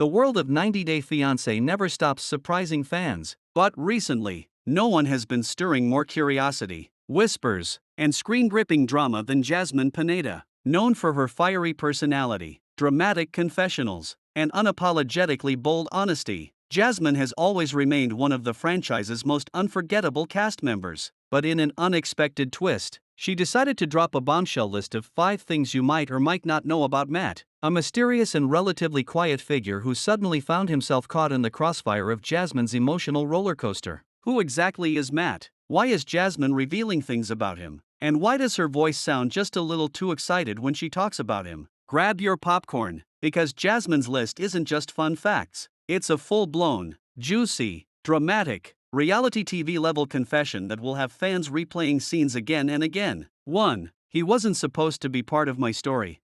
The world of 90 Day Fiancé never stops surprising fans. But recently, no one has been stirring more curiosity, whispers, and screen-gripping drama than Jasmine Pineda. Known for her fiery personality, dramatic confessionals, and unapologetically bold honesty, Jasmine has always remained one of the franchise's most unforgettable cast members. But in an unexpected twist, she decided to drop a bombshell list of 5 things you might or might not know about Matt, a mysterious and relatively quiet figure who suddenly found himself caught in the crossfire of Jasmine's emotional roller coaster. Who exactly is Matt? Why is Jasmine revealing things about him? And why does her voice sound just a little too excited when she talks about him? Grab your popcorn, because Jasmine's list isn't just fun facts. It's a full-blown, juicy, dramatic, reality TV-level confession that will have fans replaying scenes again and again. 1. He wasn't supposed to be part of my story.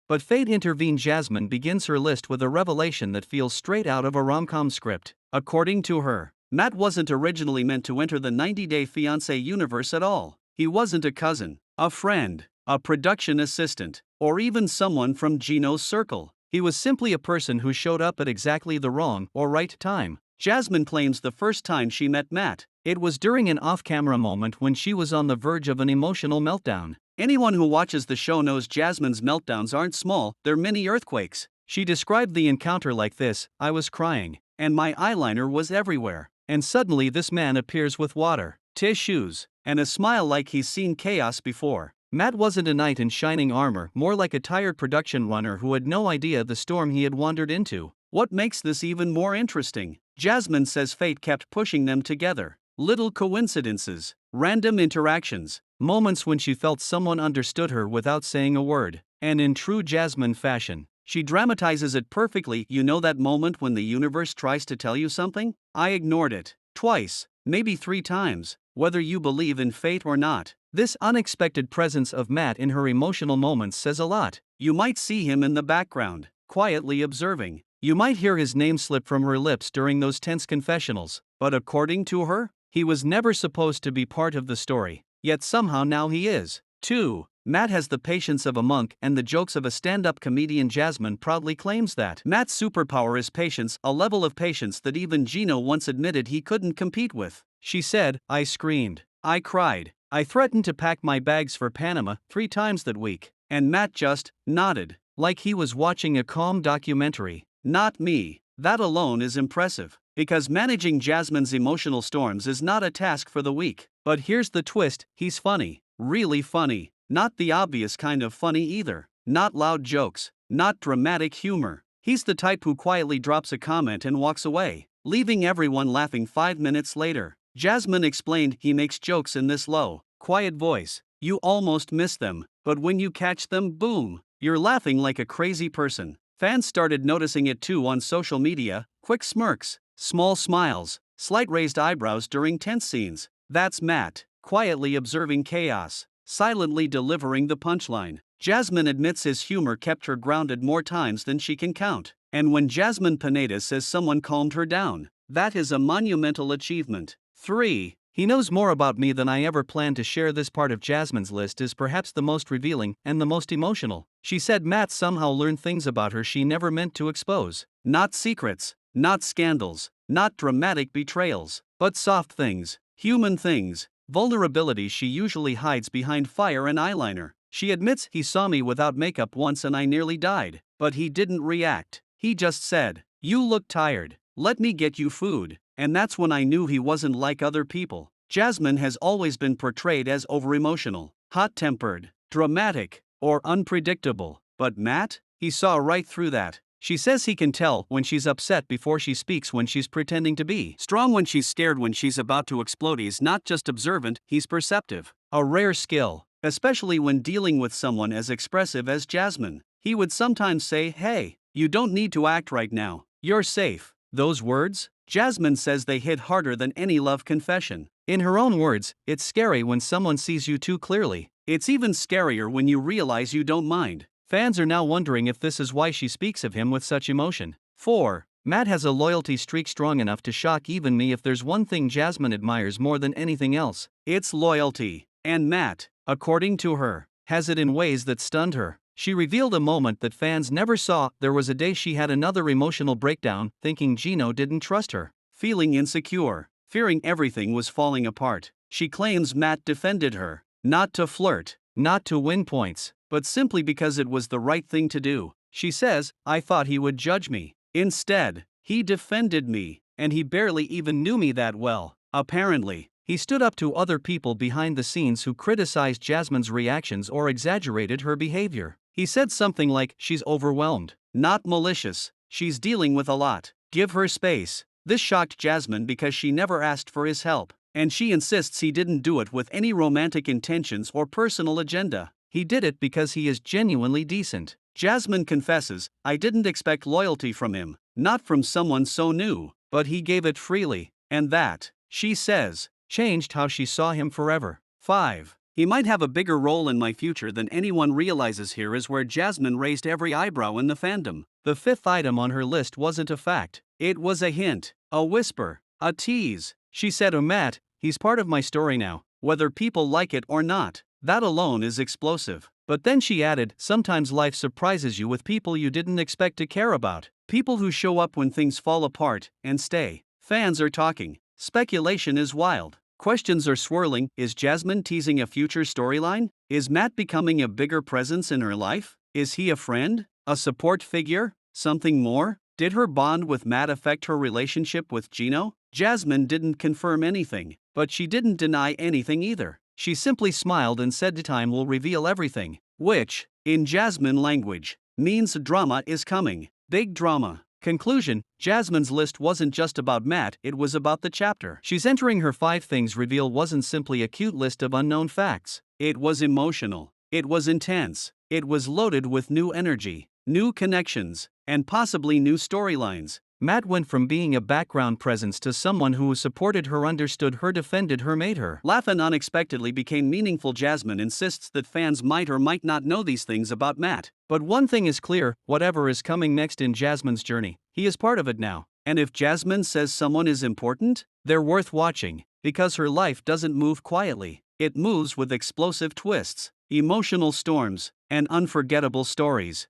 But fate intervened. Jasmine begins her list with a revelation that feels straight out of a rom-com script. According to her, Matt wasn't originally meant to enter the 90 Day Fiancé universe at all. He wasn't a cousin, a friend, a production assistant, or even someone from Gino's circle. He was simply a person who showed up at exactly the wrong or right time. Jasmine claims the first time she met Matt, it was during an off-camera moment when she was on the verge of an emotional meltdown. Anyone who watches the show knows Jasmine's meltdowns aren't small, they're mini earthquakes. She described the encounter like this: I was crying, and my eyeliner was everywhere. And suddenly this man appears with water, tissues, and a smile like he's seen chaos before. Matt wasn't a knight in shining armor, more like a tired production runner who had no idea the storm he had wandered into. What makes this even more interesting? Jasmine says fate kept pushing them together. Little coincidences, random interactions, moments when she felt someone understood her without saying a word. And in true Jasmine fashion, she dramatizes it perfectly. You know that moment when the universe tries to tell you something? I ignored it. Twice, maybe 3 times, whether you believe in fate or not. This unexpected presence of Matt in her emotional moments says a lot. You might see him in the background, quietly observing. You might hear his name slip from her lips during those tense confessionals. But according to her, he was never supposed to be part of the story. Yet somehow now he is. 2. Matt has the patience of a monk and the jokes of a stand-up comedian. Jasmine proudly claims that Matt's superpower is patience, a level of patience that even Gino once admitted he couldn't compete with. She said, I screamed, I cried, I threatened to pack my bags for Panama 3 times that week. And Matt just nodded, like he was watching a calm documentary. Not me. That alone is impressive, because managing Jasmine's emotional storms is not a task for the weak. But here's the twist: he's funny, really funny. Not the obvious kind of funny either. Not loud jokes, not dramatic humor. He's the type who quietly drops a comment and walks away, leaving everyone laughing 5 minutes later. Jasmine explained he makes jokes in this low, quiet voice. You almost miss them, but when you catch them, boom, you're laughing like a crazy person. Fans started noticing it too on social media: quick smirks, small smiles, slight raised eyebrows during tense scenes. That's Matt, quietly observing chaos, silently delivering the punchline. Jasmine admits his humor kept her grounded more times than she can count. And when Jasmine Pineda says someone calmed her down, that is a monumental achievement. 3. He knows more about me than I ever planned to share. This part of Jasmine's list is perhaps the most revealing and the most emotional. She said Matt somehow learned things about her she never meant to expose. Not secrets, not scandals, not dramatic betrayals, but soft things, human things, vulnerabilities she usually hides behind fire and eyeliner. She admits he saw me without makeup once and I nearly died, but he didn't react. He just said, you look tired, let me get you food. And that's when I knew he wasn't like other people. Jasmine has always been portrayed as overemotional, hot-tempered, dramatic, or unpredictable. But Matt? He saw right through that. She says he can tell when she's upset before she speaks, when she's pretending to be strong, when she's scared, when she's about to explode. He's not just observant, he's perceptive. A rare skill, especially when dealing with someone as expressive as Jasmine. He would sometimes say, hey, you don't need to act right now. You're safe. Those words? Jasmine says they hit harder than any love confession. In her own words, it's scary when someone sees you too clearly. It's even scarier when you realize you don't mind. Fans are now wondering if this is why she speaks of him with such emotion. 4. Matt has a loyalty streak strong enough to shock even me. If there's one thing Jasmine admires more than anything else, it's loyalty. And Matt, according to her, has it in ways that stunned her. She revealed a moment that fans never saw. There was a day she had another emotional breakdown, thinking Gino didn't trust her. Feeling insecure, fearing everything was falling apart. She claims Matt defended her, not to flirt, not to win points, but simply because it was the right thing to do. She says, "I thought he would judge me. Instead, he defended me, and he barely even knew me that well." Apparently, he stood up to other people behind the scenes who criticized Jasmine's reactions or exaggerated her behavior. He said something like, "She's overwhelmed, not malicious, she's dealing with a lot. Give her space." This shocked Jasmine because she never asked for his help, and she insists he didn't do it with any romantic intentions or personal agenda. He did it because he is genuinely decent. Jasmine confesses, "I didn't expect loyalty from him, not from someone so new, but he gave it freely, and that," she says, changed how she saw him forever. 5. He might have a bigger role in my future than anyone realizes. Here is where Jasmine raised every eyebrow in the fandom. The fifth item on her list wasn't a fact, it was a hint, a whisper, a tease. She said, "Oh Matt, he's part of my story now, whether people like it or not." That alone is explosive. But then she added, "Sometimes life surprises you with people you didn't expect to care about. People who show up when things fall apart and stay." Fans are talking. Speculation is wild. Questions are swirling. Is Jasmine teasing a future storyline? Is Matt becoming a bigger presence in her life? Is he a friend? A support figure? Something more? Did her bond with Matt affect her relationship with Gino? Jasmine didn't confirm anything, but she didn't deny anything either. She simply smiled and said time will reveal everything, which, in Jasmine language, means drama is coming. Big drama. Conclusion: Jasmine's list wasn't just about Matt, it was about the chapter she's entering. Her 5 things reveal wasn't simply a cute list of unknown facts. It was emotional. It was intense. It was loaded with new energy, new connections, and possibly new storylines. Matt went from being a background presence to someone who supported her, understood her, defended her, made her laugh, and unexpectedly became meaningful. Jasmine insists that fans might or might not know these things about Matt. But one thing is clear, whatever is coming next in Jasmine's journey, he is part of it now. And if Jasmine says someone is important, they're worth watching, because her life doesn't move quietly. It moves with explosive twists, emotional storms, and unforgettable stories.